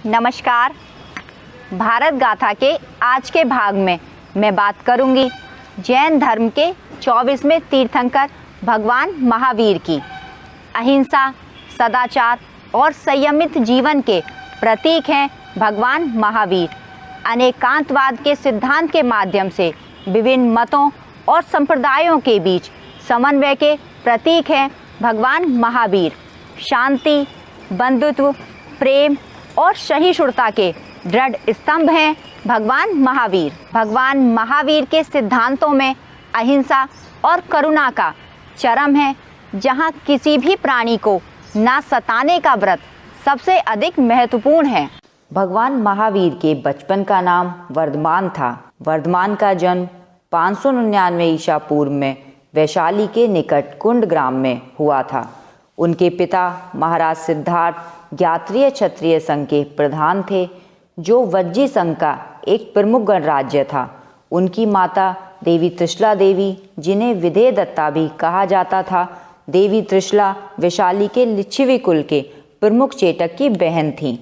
नमस्कार। भारत गाथा के आज के भाग में मैं बात करूंगी जैन धर्म के 24वें तीर्थंकर भगवान महावीर की। अहिंसा, सदाचार और संयमित जीवन के प्रतीक हैं भगवान महावीर। अनेकांतवाद के सिद्धांत के माध्यम से विभिन्न मतों और संप्रदायों के बीच समन्वय के प्रतीक हैं भगवान महावीर। शांति, बंधुत्व, प्रेम और सहिष्णुता के दृढ़ स्तंभ हैं भगवान महावीर। भगवान महावीर के सिद्धांतों में अहिंसा और करुणा का चरम है, जहाँ किसी भी प्राणी को ना सताने का व्रत सबसे अधिक महत्वपूर्ण है। भगवान महावीर के बचपन का नाम वर्धमान था। वर्धमान का जन्म 599 ईसा पूर्व में वैशाली के निकट कुंड ग्राम में हुआ था। उनके पिता महाराज सिद्धार्थ ज्ञात्रीय क्षत्रिय संघ के प्रधान थे, जो वज्जी संघ का एक प्रमुख गणराज्य था। उनकी माता देवी त्रिशला देवी, जिन्हें विधेय दत्ता भी कहा जाता था, देवी त्रिशला वैशाली के लिच्छवी कुल के प्रमुख चेटक की बहन थीं।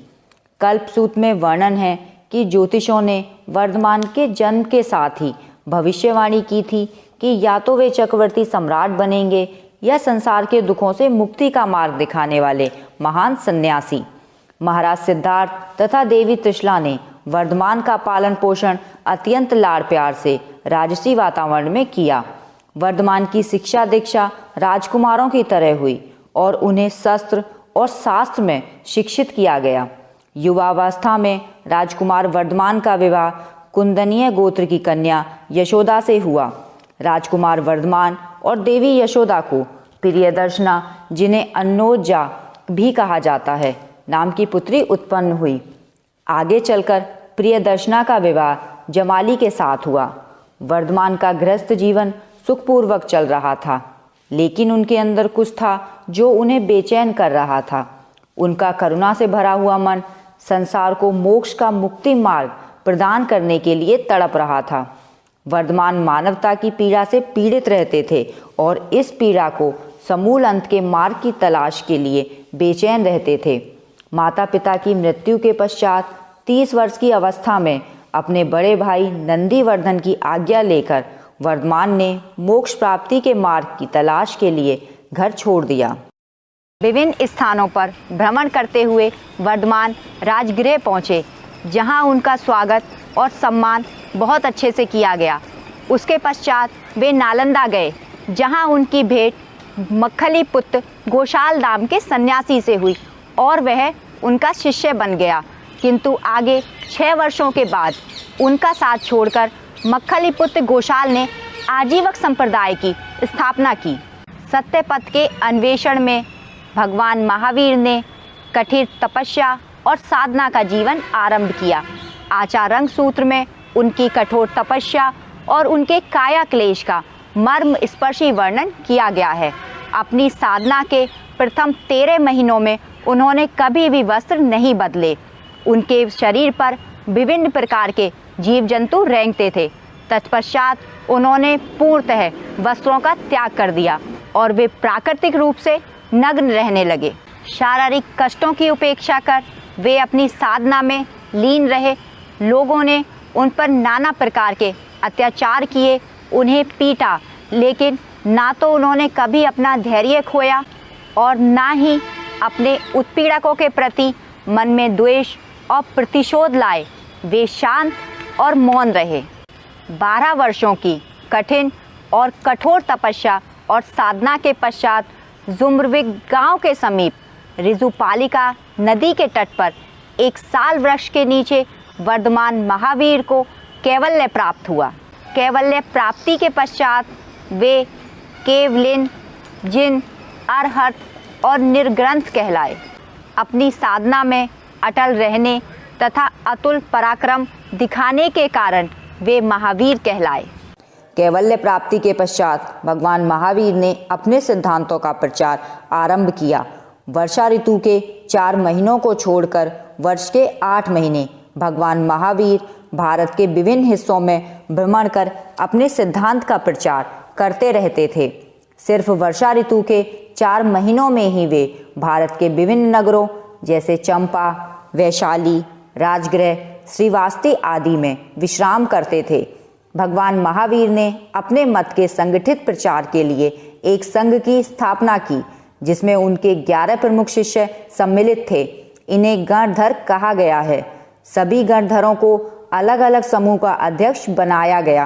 कल्पसूत्र में वर्णन है कि ज्योतिषों ने वर्धमान के जन्म के साथ ही भविष्यवाणी की थी कि या तो वे चक्रवर्ती सम्राट बनेंगे या संसार के दुखों से मुक्ति का मार्ग दिखाने वाले महान सन्यासी। महाराज सिद्धार्थ तथा देवी त्रिशला ने वर्धमान का पालन पोषण अत्यंत लाड़ प्यार से राजसी वातावरण में किया। वर्धमान की शिक्षा दीक्षा राजकुमारों की तरह हुई और उन्हें शस्त्र और शास्त्र में शिक्षित किया गया। युवावस्था में राजकुमार वर्धमान का विवाह कुंदनीय गोत्र की कन्या यशोदा से हुआ। राजकुमार वर्धमान और देवी यशोदा को प्रियदर्शना, जिन्हें अन्नोजा भी कहा जाता है, नाम की पुत्री उत्पन्न हुई। आगे चलकर प्रियदर्शना का विवाह जमाली के साथ हुआ। वर्धमान का गृहस्थ जीवन सुखपूर्वक चल रहा था, लेकिन उनके अंदर कुछ था जो उन्हें बेचैन कर रहा था। उनका करुणा से भरा हुआ मन संसार को मोक्ष का मुक्ति मार्ग प्रदान करने के लिए तड़प रहा था। वर्धमान मानवता की पीड़ा से पीड़ित रहते थे और इस पीड़ा को समूल अंत के मार्ग की तलाश के लिए बेचैन रहते थे। माता पिता की मृत्यु के पश्चात 30 वर्ष की अवस्था में अपने बड़े भाई नंदीवर्धन की आज्ञा लेकर वर्धमान ने मोक्ष प्राप्ति के मार्ग की तलाश के लिए घर छोड़ दिया। विभिन्न स्थानों पर भ्रमण करते हुए वर्धमान राजगृह पहुँचे, जहाँ उनका स्वागत और सम्मान बहुत अच्छे से किया गया। उसके पश्चात वे नालंदा गए, जहाँ उनकी भेंट मक्खली पुत्र घोषाल नाम के सन्यासी से हुई और वह उनका शिष्य बन गया। किंतु आगे 6 वर्षों के बाद उनका साथ छोड़कर मक्खली पुत्र घोषाल ने आजीवक संप्रदाय की स्थापना की। सत्य पथ के अन्वेषण में भगवान महावीर ने कठिन तपस्या और साधना का जीवन आरंभ किया। आचारंग सूत्र में उनकी कठोर तपस्या और उनके काया क्लेश का मर्म स्पर्शी वर्णन किया गया है। अपनी साधना के प्रथम 13 महीनों में उन्होंने कभी भी वस्त्र नहीं बदले। उनके शरीर पर विभिन्न प्रकार के जीव जंतु रेंगते थे। तत्पश्चात उन्होंने पूर्णतः वस्त्रों का त्याग कर दिया और वे प्राकृतिक रूप से नग्न रहने लगे। शारीरिक कष्टों की उपेक्षा कर वे अपनी साधना में लीन रहे। लोगों ने उन पर नाना प्रकार के अत्याचार किए, उन्हें पीटा, लेकिन ना तो उन्होंने कभी अपना धैर्य खोया और ना ही अपने उत्पीड़कों के प्रति मन में द्वेष और प्रतिशोध लाए। वे शांत और मौन रहे। 12 वर्षों की कठिन और कठोर तपस्या और साधना के पश्चात जुम्रविग गांव के समीप ऋजुपालिका नदी के तट पर एक साल वृक्ष के नीचे वर्धमान महावीर को कैवल्य प्राप्त हुआ। कैवल्य प्राप्ति के पश्चात वे केवलिन, जिन, अरहत और निर्ग्रंथ कहलाए। अपनी साधना में अटल रहने तथा अतुल पराक्रम दिखाने के कारण वे महावीर कहलाए। कैवल्य प्राप्ति के पश्चात भगवान महावीर ने अपने सिद्धांतों का प्रचार आरंभ किया। वर्षा ऋतु के 4 महीनों को छोड़कर वर्ष के 8 महीने भगवान महावीर भारत के विभिन्न हिस्सों में भ्रमण कर अपने सिद्धांत का प्रचार करते रहते थे। सिर्फ वर्षा ऋतु के 4 महीनों में ही वे भारत के विभिन्न नगरों जैसे चंपा, वैशाली, राजगृह, श्रीवास्ती आदि में विश्राम करते थे। भगवान महावीर ने अपने मत के संगठित प्रचार के लिए एक संघ की स्थापना की, जिसमें उनके 11 प्रमुख शिष्य सम्मिलित थे। इन्हें गणधर कहा गया है। सभी गणधरों को अलग अलग समूह का अध्यक्ष बनाया गया।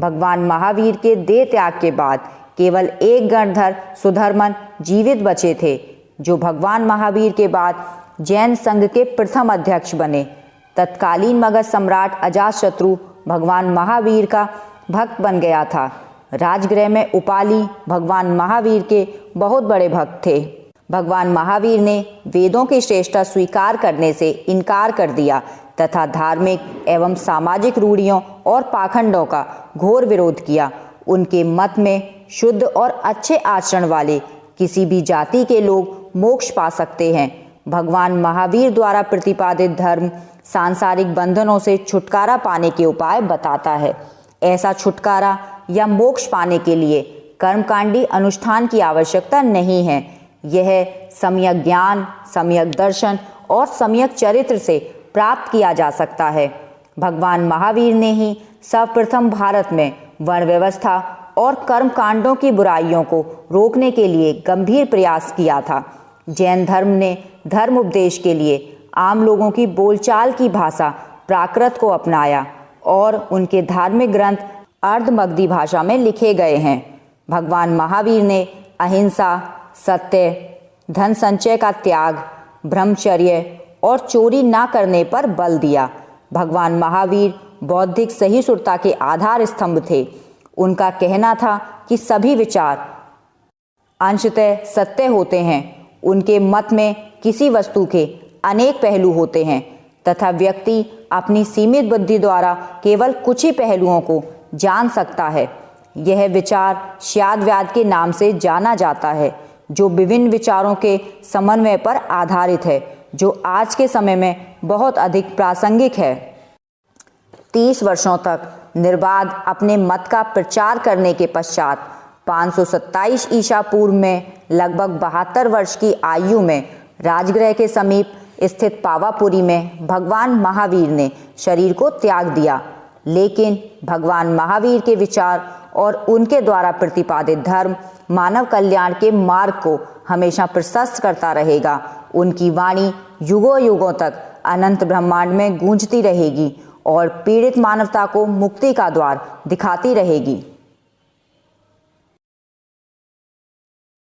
भगवान महावीर के देह त्याग के बाद केवल एक गणधर सुधर्मन जीवित बचे थे, जो भगवान महावीर के बाद जैन संघ के प्रथम अध्यक्ष बने। तत्कालीन मगध सम्राट अजातशत्रु भगवान महावीर का भक्त बन गया था। राजगृह में उपाली भगवान महावीर के बहुत बड़े भक्त थे। भगवान महावीर ने वेदों की श्रेष्ठता स्वीकार करने से इनकार कर दिया तथा धार्मिक एवं सामाजिक रूढ़ियों और पाखंडों का घोर विरोध किया। उनके मत में शुद्ध और अच्छे आचरण वाले किसी भी जाति के लोग मोक्ष पा सकते हैं। भगवान महावीर द्वारा प्रतिपादित धर्म सांसारिक बंधनों से छुटकारा पाने के उपाय बताता है। ऐसा छुटकारा या मोक्ष पाने के लिए कर्मकांडी अनुष्ठान की आवश्यकता नहीं है। यह सम्यक ज्ञान, सम्यक दर्शन और सम्यक चरित्र से प्राप्त किया जा सकता है। भगवान महावीर ने ही सर्वप्रथम भारत में वर्ण व्यवस्था और कर्म कांडों की बुराइयों को रोकने के लिए गंभीर प्रयास किया था। जैन धर्म ने धर्म उपदेश के लिए आम लोगों की बोलचाल की भाषा प्राकृत को अपनाया और उनके धार्मिक ग्रंथ अर्धमगधी भाषा में लिखे गए हैं। भगवान महावीर ने अहिंसा, सत्य, धन संचय का त्याग, ब्रह्मचर्य और चोरी ना करने पर बल दिया। भगवान महावीर बौद्धिक सहिष्णुता के आधार स्तंभ थे। उनका कहना था कि सभी विचार अंशतः सत्य होते हैं। उनके मत में किसी वस्तु के अनेक पहलू होते हैं तथा व्यक्ति अपनी सीमित बुद्धि द्वारा केवल कुछ ही पहलुओं को जान सकता है। यह विचार श्यादव्याद के नाम से जाना जाता है, जो विभिन्न विचारों के समन्वय पर आधारित है, जो आज के समय में बहुत अधिक प्रासंगिक है। 30 वर्षों तक निर्बाध अपने मत का प्रचार करने के पश्चात 527 ईसा पूर्व में लगभग 72 वर्ष की आयु में राजगृह के समीप स्थित पावापुरी में भगवान महावीर ने शरीर को त्याग दिया। लेकिन भगवान महावीर के विचार और उनके द्वारा प्रतिपादित धर्म मानव कल्याण के मार्ग को हमेशा प्रशस्त करता रहेगा। उनकी वाणी युगों युगों तक अनंत ब्रह्मांड में गूंजती रहेगी और पीड़ित मानवता को मुक्ति का द्वार दिखाती रहेगी।